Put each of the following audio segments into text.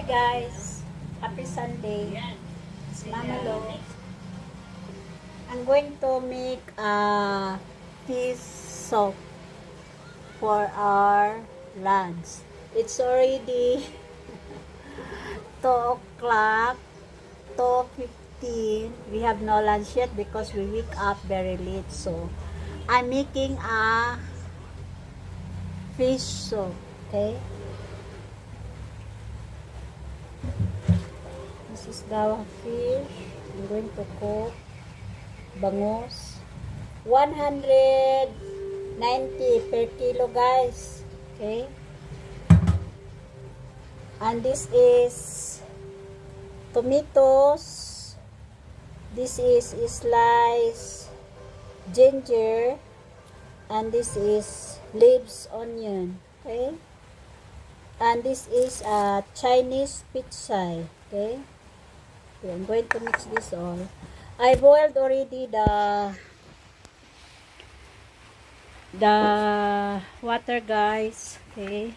guys, happy Sunday. It's Mama Lo. I'm going to make a fish soup for our lunch. It's already 2 o'clock, 2:15. We have no lunch yet because we wake up very late. So, I'm making a fish soup. Okay? This is the fish. I'm going to cook. Bangus. 190 per kilo, guys. Okay? And this is tomatoes. This is sliced ginger. And this is leaves onion. Okay? And this is a Chinese pizza. Okay? Okay, I'm going to mix this all. I boiled already the water, guys. Okay.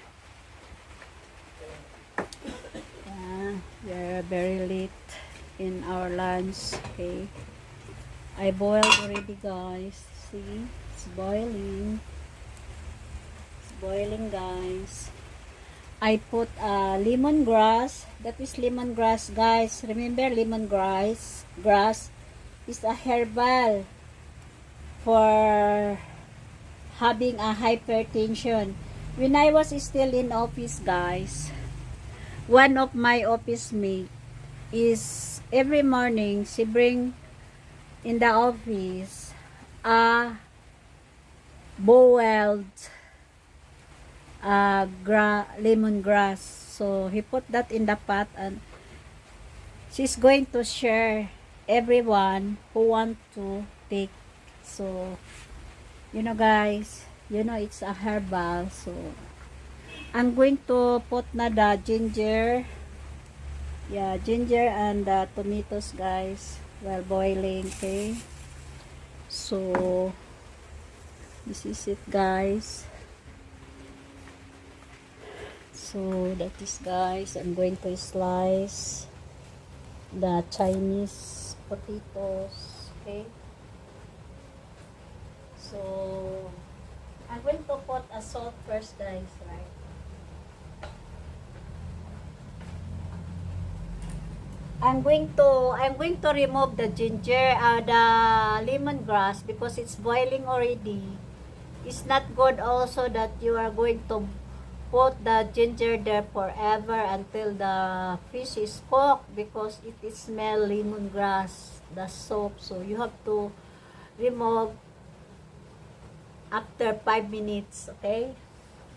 We're very late in our lunch. Okay. I boiled already, guys. See? It's boiling. It's boiling, guys. I put lemongrass. That is lemongrass, guys. Remember, lemongrass is a herbal for having a hypertension. When I was still in office, guys, one of my office mate is every morning she bring in the office a boiled lemongrass. So he put that in the pot and she's going to share everyone who want to take. So you know, guys, you know it's a herbal. So I'm going to put na the ginger, ginger and the tomatoes, guys, while boiling. Okay, so this is it, guys. So that is, guys, I'm going to slice the Chinese potatoes. Okay, so I'm going to put a salt first, guys, right? I'm going to remove the ginger, the lemongrass, because it's boiling already. It's not good also that you are going to put the ginger there forever until the fish is cooked, because it smells lemongrass, the soap. So you have to remove after 5 minutes. Okay,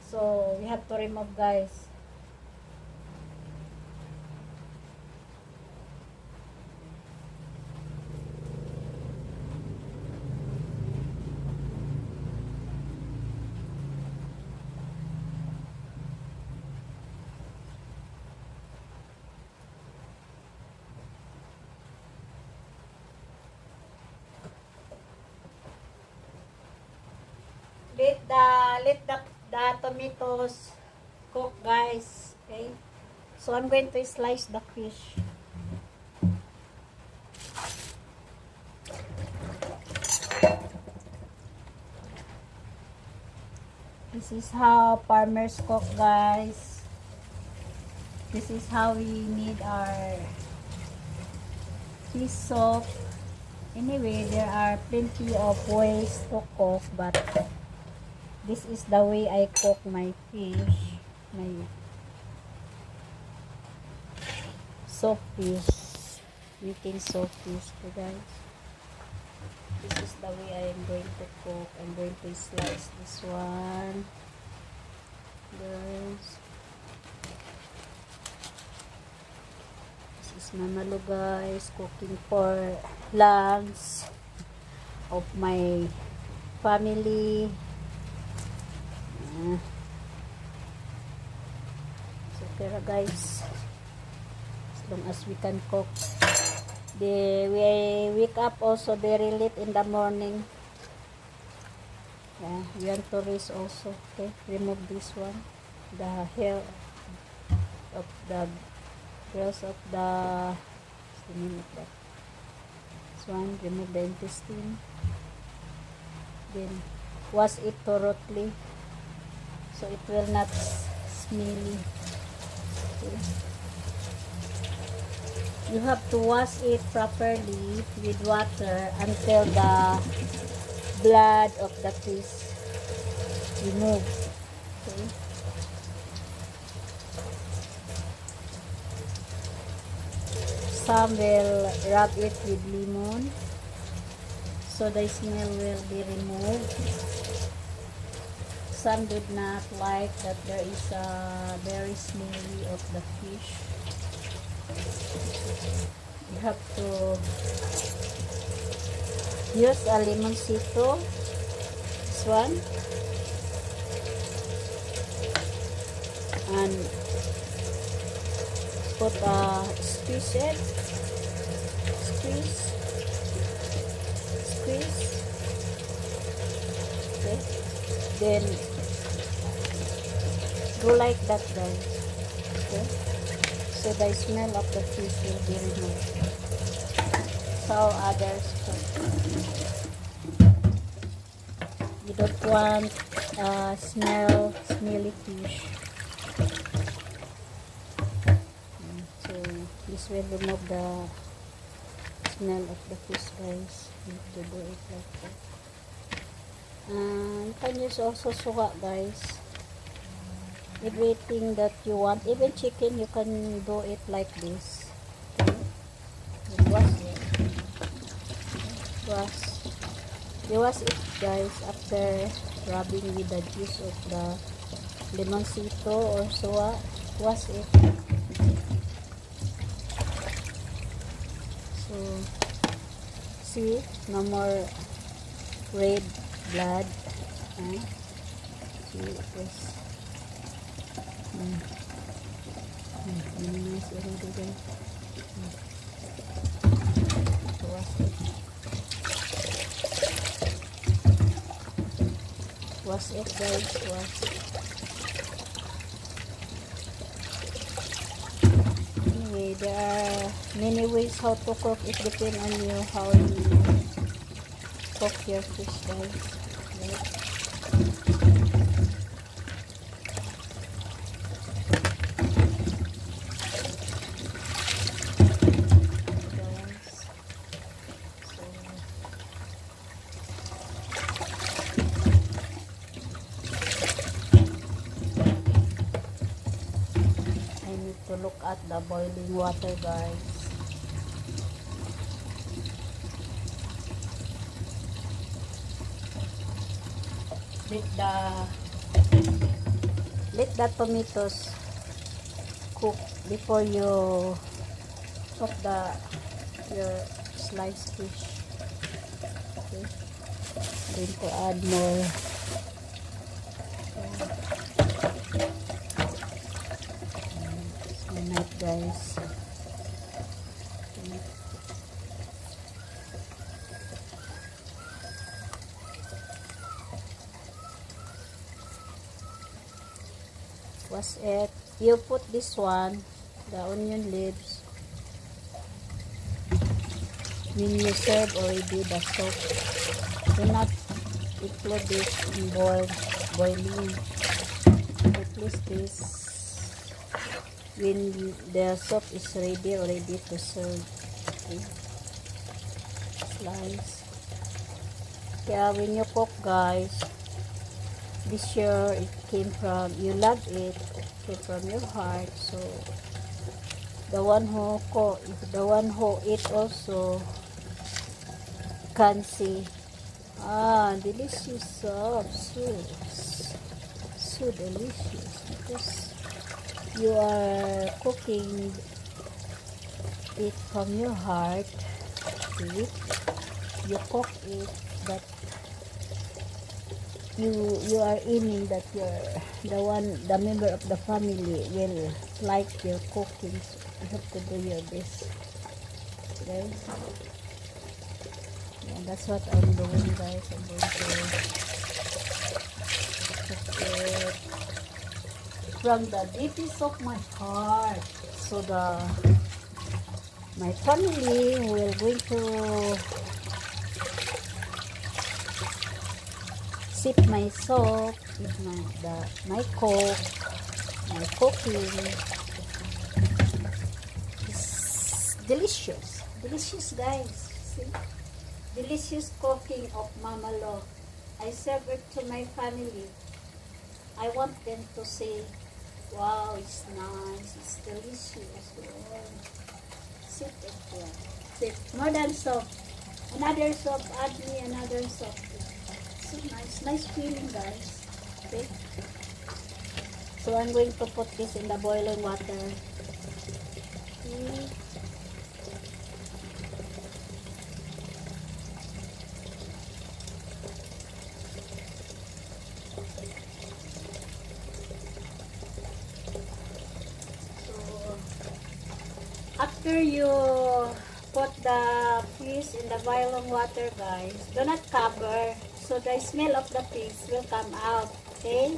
so we have to remove, guys. Let the tomatoes cook, guys. Okay, so I'm going to slice the fish. This is how farmers cook, guys. This is how we need our fish soup. Anyway, there are plenty of ways to cook, but this is the way I cook my fish, my soap fish, making soap fish, guys. This is the way I am going to cook. I'm going to slice this one, guys. This is Mama Lo, guys, cooking for lunch of my family. So pero, guys, as long as we can cook. We wake up also very late in the morning. We want to rest also. Okay, remove this one, the hair of the Because of the, what's the name of that? This one, remove the intestine. Then wash it thoroughly so it will not smelly. Okay. You have to wash it properly with water until the blood of the fish removed. Okay. Some will rub it with lemon so the smell will be removed. Some did not like that there is a very smelly of the fish. You have to use a limoncito, this one, and put a squeeze it, squeeze. Okay. Then go like that, guys. Okay. So the smell of the fish will be removed. So others you don't want smelly fish. So this will remove the smell of the fish, guys. You have to do it like that. You can use also suka, guys. Everything that you want, even chicken, you can do it like this. Okay. You wash it. You wash it, guys, after rubbing with the juice of the limoncito or suka. Wash it. So see, no more red blood. See this. Nice already, guys. Wash it. Wash it, guys. Wash it. Anyway, there are many ways how to cook. It depends on you how you cook your fish, guys. Right? To look at the boiling water, guys. Let the tomatoes cook before you cook your sliced fish. Okay. Then to add more. Guys, was it? You put this one, the onion leaves, when you serve already the soup. Do not include this in boiling. Replace this when the soup is already to serve. Okay. Slice. Kaya when you cook, guys, be sure it came from, you love it, came from your heart. So the one who cook, the one who eat also can see, delicious soup, so delicious, because you are cooking it from your heart. See? You cook it that you are aiming that the member of the family will like your cooking. So you have to do your best, guys. Yeah, that's what I'm doing, guys. I'm going to cook it from the deepest of my heart. So my family will going to sip my soap with my coke, my cooking. It's delicious guys. See, delicious cooking of Mama Lo. I serve it to my family. I want them to say, wow, it's nice, it's delicious. Wow. Sip it here. Sip. More than soap. Another soap. Add me another soap. So nice feeling guys. Okay. So I'm going to put this in the boiling water. Okay. After you put the fish in the boiling water guys, do not cover so the smell of the fish will come out. Okay,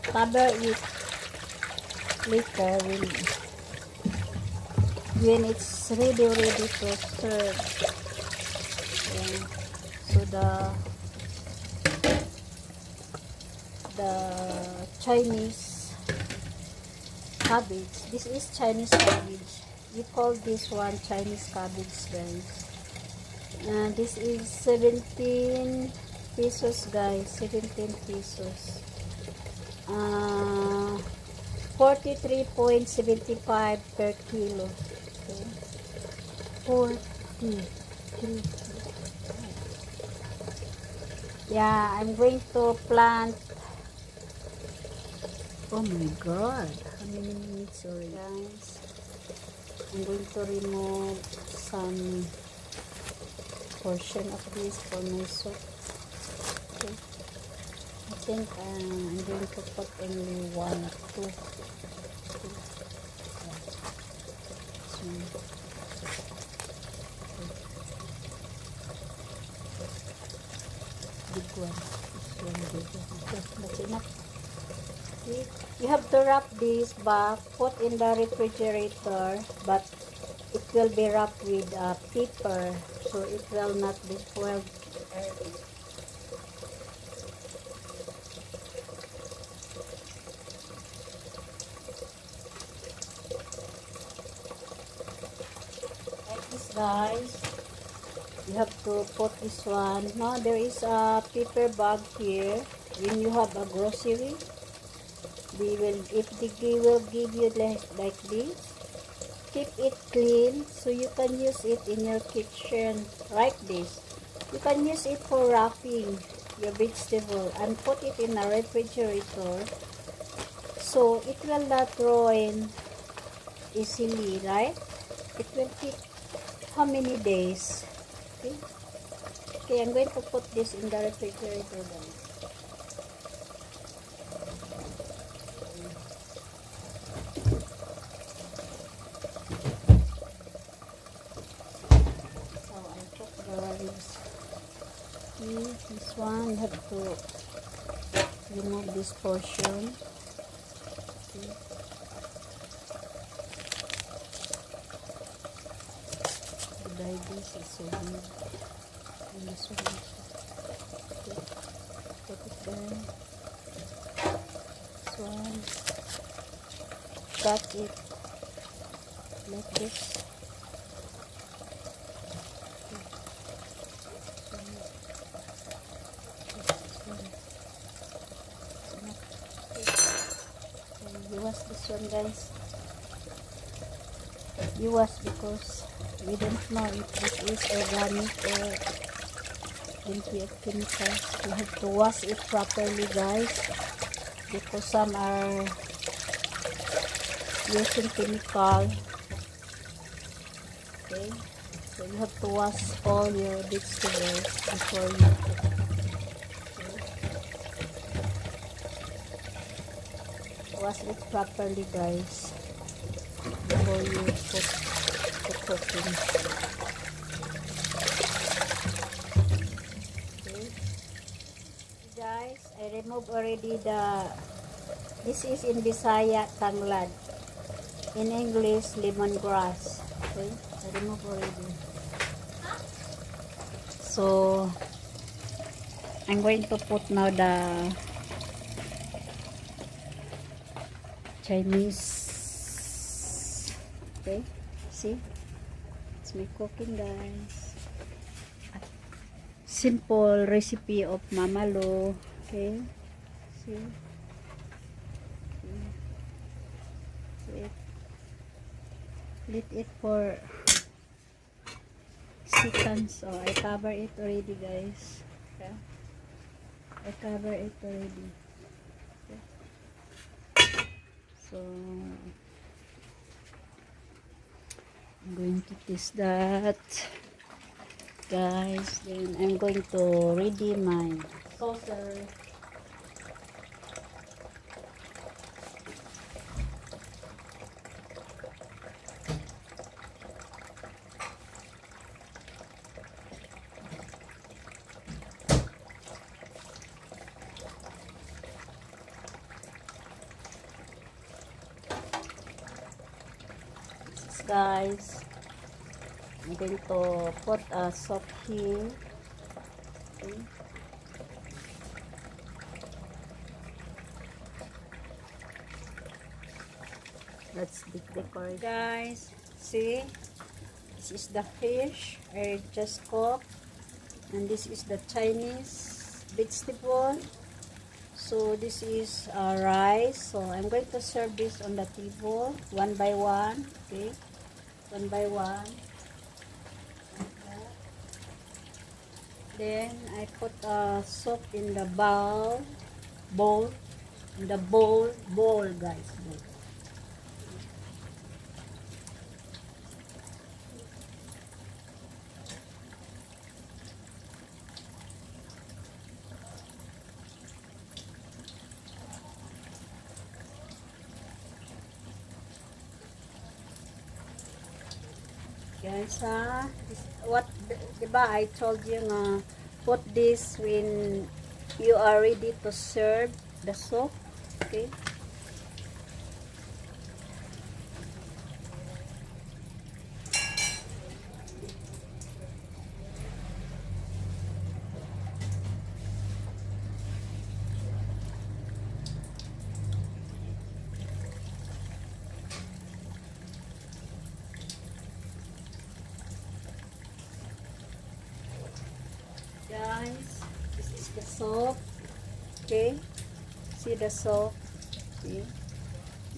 cover it later when it's ready to serve. Okay. So the Chinese cabbage. This is Chinese cabbage. We call this one Chinese cabbage guys. This is 17 pesos guys. 17 pesos. 43.75 per kilo. Okay. 43. Yeah, I'm going to plant. Oh my god, how many minutes already guys? I'm going to remove some portion of this for my soup. Okay. I think I'm going to put only 1 or 2. Okay. Big one. This one big one. Okay, that's enough. You have to wrap this back, put in the refrigerator, but it will be wrapped with paper, so it will not be spoiled early. Like this guys, you have to put this one. No, there is a paper bag here. When you have a grocery, they will give you like this. Keep it clean so you can use it in your kitchen like this. You can use it for wrapping your vegetable and put it in a refrigerator so it will not ruin easily, right? It will keep how many days? Okay, okay, I'm going to put this in the refrigerator guys. This one you have to remove this portion. Okay. The diabetes is so big. And this one also. Okay. Put it there. This one. Cut it like this. You wash this one guys. You wash because we don't know if this is organic or empty of chemicals. You have to wash it properly guys, because some are using chemical. Okay, so you have to wash all your vegetables before you cook. Wash it properly guys before you put the cooking. Okay guys, I removed already the This is in Bisaya, tanglad. In English, lemongrass. Okay, I remove already. So, I'm going to put now the Chinese. Okay, see? It's my cooking, guys. Simple recipe of Mama Lo. Okay, see? Let it for seconds. Oh, I cover it already, guys. Okay. I cover it already. Okay. So I'm going to taste that, guys. Then I'm going to ready my saucer. Guys, I'm going to put a soap here. Okay. Let's decorate. Guys, see, this is the fish I just cooked, and this is the Chinese vegetable. So this is rice. So I'm going to serve this on the table one by one. Okay, one by one. Then I put soup in the bowl, in the bowl, guys, bowl. Guys, what, diba, I told you nga, put this when you are ready to serve the soup. Okay. Guys, this is the soap. Okay, see the soap. See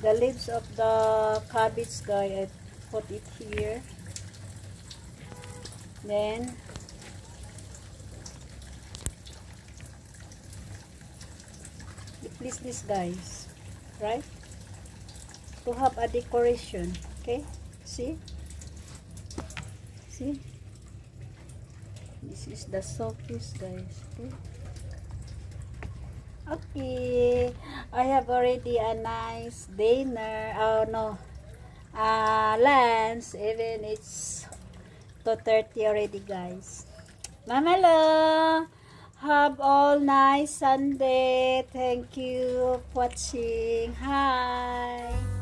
the leaves of the cabbage, guys. I put it here. Then you place this, guys, right, to have a decoration. Okay, see, see. This is the soappiece, guys. Okay. Okay. I have already a nice dinner. Oh no. Lunch. Even it's 2:30 already, guys. Mama Lo, have all nice Sunday. Thank you for watching. Hi.